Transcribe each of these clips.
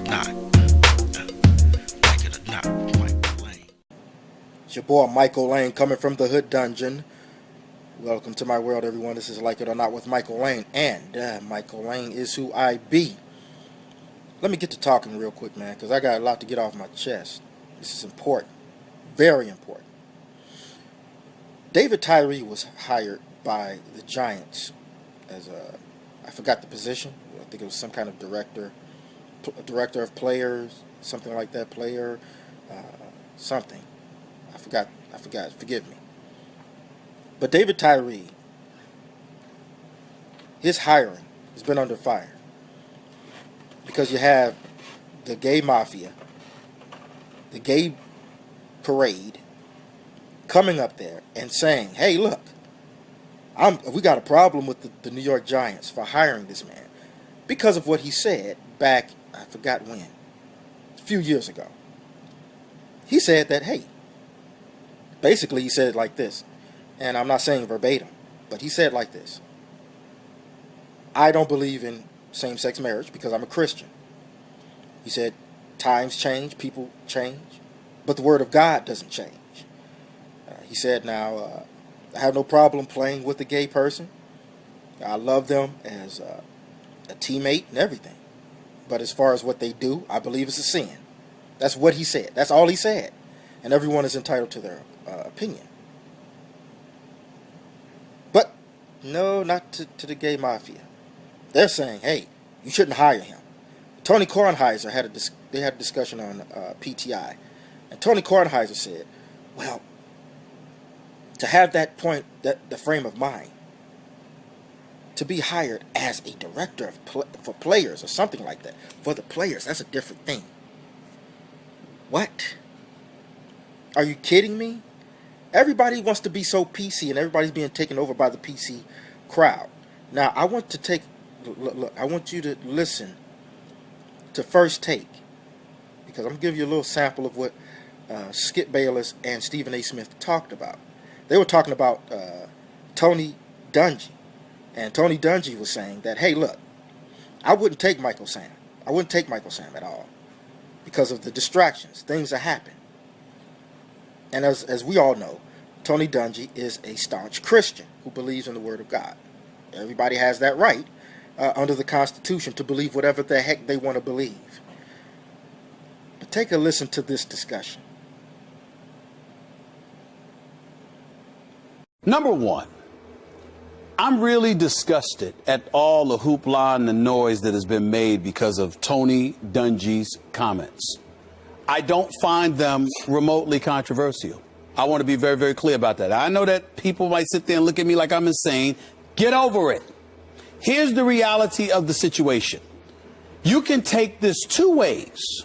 not. Like it or not, Michael Lane. It's your boy Michael Lane coming from the Hood Dungeon. Welcome to my world, everyone. This is Like It or Not with Michael Lane. And Michael Lane is who I be. Let me get to talking real quick, man, because I got a lot to get off my chest. This is important. Very important. David Tyree was hired by the Giants as I forgot the position. I think it was some kind of director of players, something like that, something. I forgot, forgive me. But David Tyree, his hiring has been under fire because you have the gay mafia, the gay parade coming up there and saying, hey, look, we got a problem with the New York Giants for hiring this man because of what he said back, I forgot when, a few years ago. He said that, hey, basically he said it like this, and I'm not saying verbatim, but he said like this: I don't believe in same-sex marriage because I'm a Christian. He said, times change, people change, but the word of God doesn't change. He said, now, I have no problem playing with a gay person. I love them as a teammate and everything. But as far as what they do, I believe it's a sin. That's what he said. That's all he said. And everyone is entitled to their opinion. But no, not to the gay mafia. They're saying, hey, you shouldn't hire him. Tony Kornheiser had a discussion on PTI. And Tony Kornheiser said, well, to have that point, the frame of mind, to be hired as a director for players or something like that, for the players, that's a different thing. What? Are you kidding me? Everybody wants to be so PC, and everybody's being taken over by the PC crowd. Now, I want you to listen to First Take, because I'm going to give you a little sample of what Skip Bayless and Stephen A. Smith talked about. They were talking about Tony Dungy. And Tony Dungy was saying that, hey, look, I wouldn't take Michael Sam. I wouldn't take Michael Sam at all because of the distractions, things that happen. And as we all know, Tony Dungy is a staunch Christian who believes in the Word of God. Everybody has that right under the Constitution to believe whatever the heck they want to believe. But take a listen to this discussion. Number one, I'm really disgusted at all the hoopla and the noise that has been made because of Tony Dungy's comments. I don't find them remotely controversial. I want to be very, very clear about that. I know that people might sit there and look at me like I'm insane. Get over it. Here's the reality of the situation. You can take this two ways.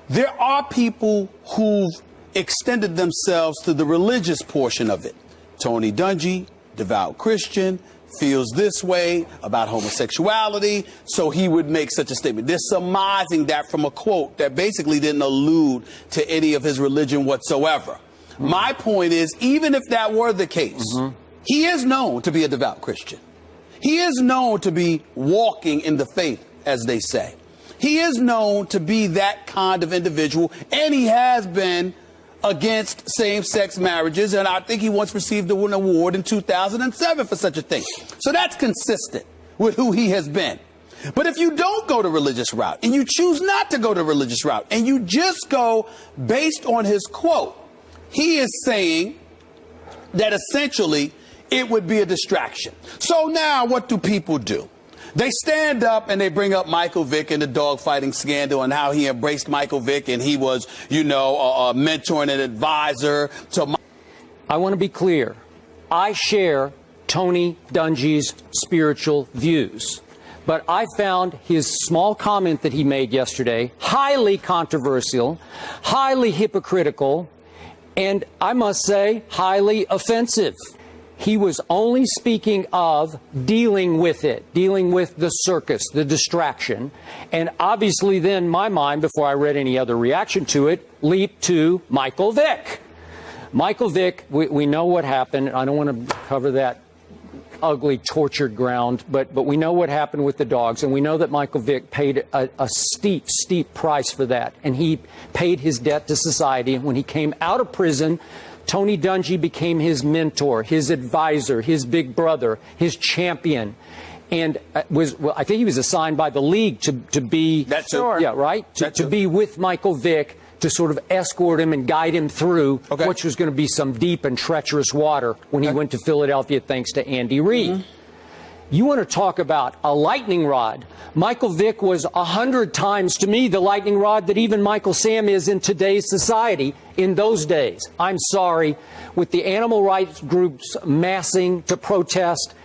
There are people who've extended themselves to the religious portion of it. Tony Dungy, devout Christian, feels this way about homosexuality, so he would make such a statement. They're surmising that from a quote that basically didn't allude to any of his religion whatsoever. My point is, even if that were the case, he is known to be a devout Christian. He is known to be walking in the faith, as they say. He is known to be that kind of individual, and he has been against same-sex marriages, and I think he once received an award in 2007 for such a thing. So that's consistent with who he has been. But if you don't go the religious route, and you choose not to go the religious route, and you just go based on his quote, he is saying that essentially it would be a distraction. So now what do people do? They stand up and they bring up Michael Vick and the dogfighting scandal and how he embraced Michael Vick and he was, a mentor and an advisor to. I want to be clear. I share Tony Dungy's spiritual views, but I found his small comment that he made yesterday highly controversial, highly hypocritical, and I must say, highly offensive. He was only speaking of dealing with it, dealing with the circus, the distraction. And obviously then my mind, before I read any other reaction to it, leaped to Michael Vick. Michael Vick, we know what happened. I don't want to cover that ugly, tortured ground, but we know what happened with the dogs, and we know that Michael Vick paid a steep, steep price for that, and he paid his debt to society. And when he came out of prison, Tony Dungy became his mentor, his advisor, his big brother, his champion, and I think he was assigned by the league to be to be with Michael Vick, to sort of escort him and guide him through, which was going to be some deep and treacherous water when he went to Philadelphia, thanks to Andy Reid. You want to talk about a lightning rod? Michael Vick was 100 times, to me, the lightning rod that even Michael Sam is in today's society in those days. I'm sorry, with the animal rights groups massing to protest,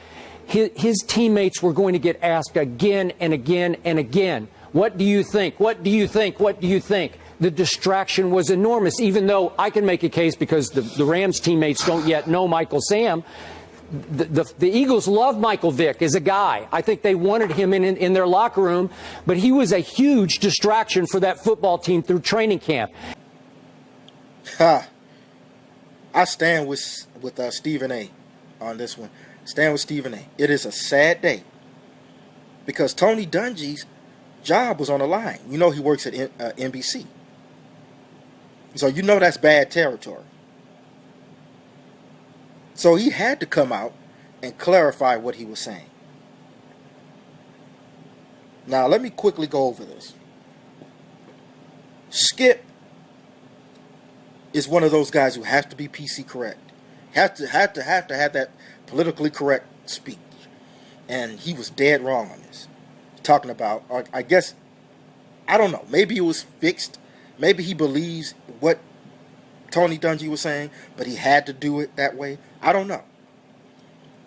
his teammates were going to get asked again and again and again, what do you think? What do you think? What do you think? The distraction was enormous, even though I can make a case because the Rams teammates don't yet know Michael Sam. The Eagles love Michael Vick as a guy. I think they wanted him in their locker room, but he was a huge distraction for that football team through training camp. I stand with Stephen A. on this one. Stand with Stephen A. It is a sad day because Tony Dungy's job was on the line. You know he works at NBC. So you know that's bad territory. So he had to come out and clarify what he was saying. Now let me quickly go over this. Skip is one of those guys who has to be PC correct. Have to have that politically correct speech. And he was dead wrong on this. Talking about, I guess, I don't know, maybe it was fixed. Maybe he believes what Tony Dungy was saying, but he had to do it that way. I don't know.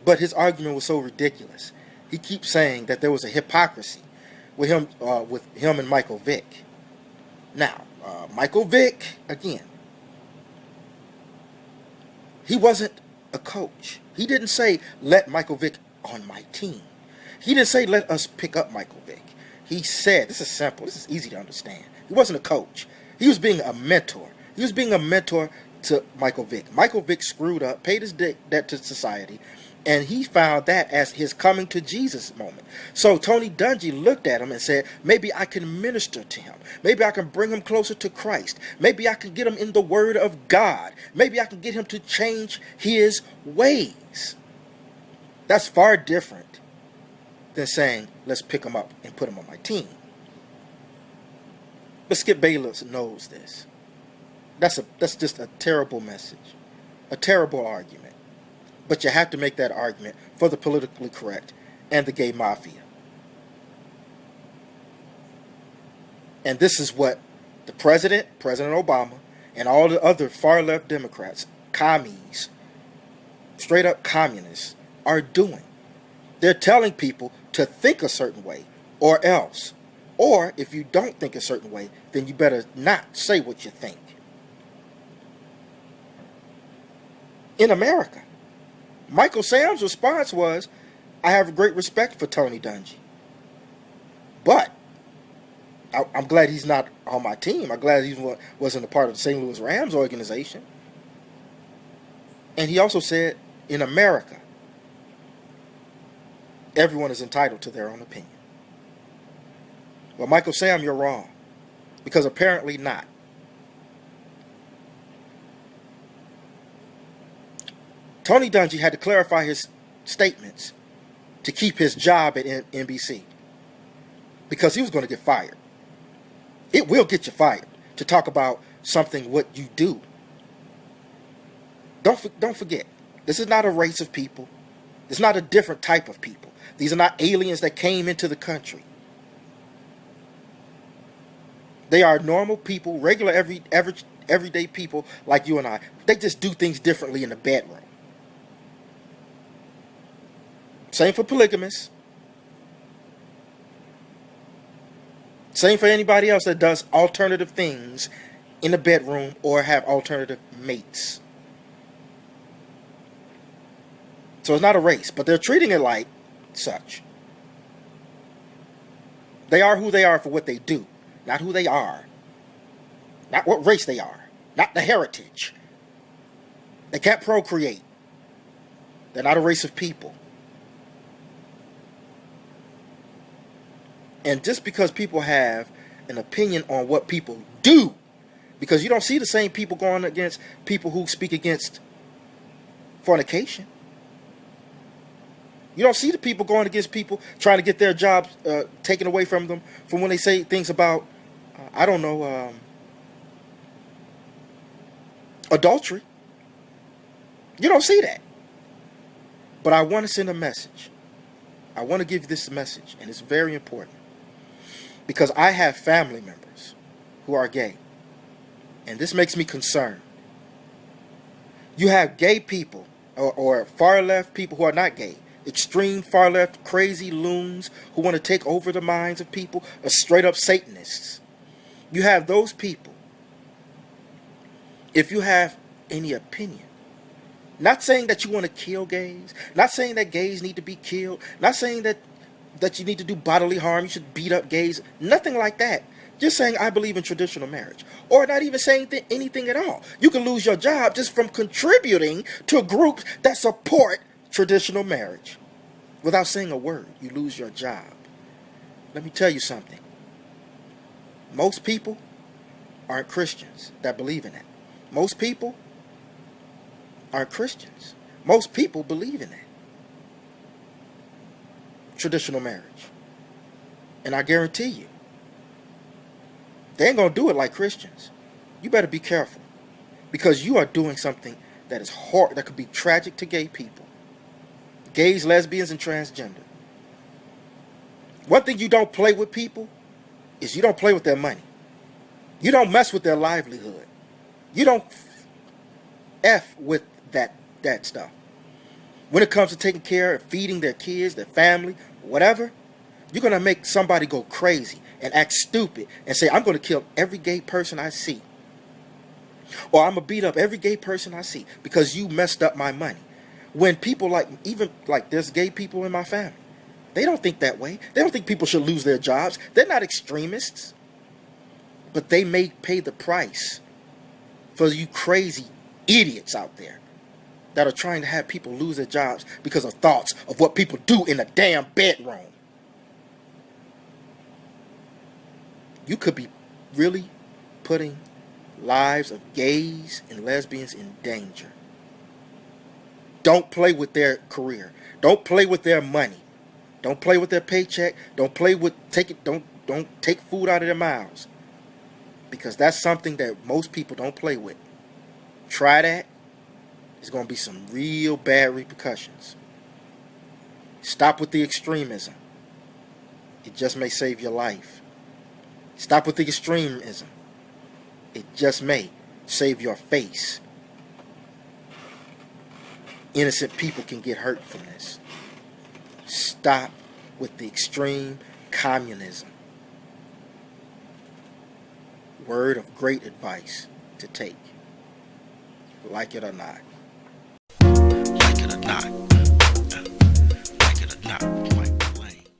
But his argument was so ridiculous. He keeps saying that there was a hypocrisy with him and Michael Vick. Now, Michael Vick, again, he wasn't a coach. He didn't say, let Michael Vick on my team. He didn't say, let us pick up Michael Vick. He said, this is simple, this is easy to understand. He wasn't a coach. He was being a mentor. He was being a mentor to Michael Vick. Michael Vick screwed up, paid his debt to society, and he found that as his coming to Jesus moment. So Tony Dungy looked at him and said, maybe I can minister to him. Maybe I can bring him closer to Christ. Maybe I can get him in the Word of God. Maybe I can get him to change his ways. That's far different than saying, let's pick him up and put him on my team. But Skip Bayless knows this. That's just a terrible message, a terrible argument. But you have to make that argument for the politically correct and the gay mafia. And this is what the President Obama, and all the other far-left Democrats, commies, straight-up communists, are doing. They're telling people to think a certain way or else. Or if you don't think a certain way, then you better not say what you think. In America, Michael Sam's response was, I have great respect for Tony Dungy. But I'm glad he's not on my team. I'm glad he wasn't a part of the St. Louis Rams organization. And he also said, in America, everyone is entitled to their own opinion. Well, Michael Sam, you're wrong. Because apparently not. Tony Dungy had to clarify his statements to keep his job at NBC. Because he was going to get fired. It will get you fired to talk about something what you do. Don't forget, this is not a race of people. It's not a different type of people. These are not aliens that came into the country. They are normal people, regular, everyday people like you and I. They just do things differently in the bedroom. Same for polygamists. Same for anybody else that does alternative things in the bedroom or have alternative mates. So it's not a race, but they're treating it like such. They are who they are for what they do, not who they are. Not what race they are, not the heritage. They can't procreate. They're not a race of people. And just because people have an opinion on what people do, because you don't see the same people going against people who speak against fornication. You don't see the people going against people trying to get their jobs taken away from them from when they say things about, I don't know, adultery. You don't see that. But I want to send a message. I want to give you this message, and it's very important. Because I have family members who are gay. And this makes me concerned. You have gay people, or far left people who are not gay. Extreme far left, crazy loons who want to take over the minds of people, or straight up Satanists. You have those people. If you have any opinion, not saying that you want to kill gays, not saying that gays need to be killed, not saying that you need to do bodily harm, you should beat up gays, nothing like that. Just saying I believe in traditional marriage. Or not even saying anything at all. You can lose your job just from contributing to groups that support traditional marriage. Without saying a word, you lose your job. Let me tell you something. Most people aren't Christians that believe in that. Most people aren't Christians. Most people believe in that. Traditional marriage. And I guarantee you, they ain't going to do it like Christians. You better be careful. Because you are doing something that is hard, that could be tragic to gay people. Gays, lesbians, and transgender. One thing you don't play with people is you don't play with their money. You don't mess with their livelihood. You don't F with that stuff. When it comes to taking care of feeding their kids, their family, whatever, you're going to make somebody go crazy and act stupid and say, I'm going to kill every gay person I see. Or I'm going to beat up every gay person I see because you messed up my money. When people even there's gay people in my family. They don't think that way. They don't think people should lose their jobs. They're not extremists. But they may pay the price for you crazy idiots out there that are trying to have people lose their jobs because of thoughts of what people do in a damn bedroom. You could be really putting lives of gays and lesbians in danger. Don't play with their career. Don't play with their money. Don't play with their paycheck. Don't take food out of their mouths. Because that's something that most people don't play with. Try that. There's going to be some real bad repercussions. Stop with the extremism. It just may save your life. Stop with the extremism. It just may save your face. Innocent people can get hurt from this. Stop with the extreme communism. Word of great advice to take. Like it or not. Like it or not. Like it or not.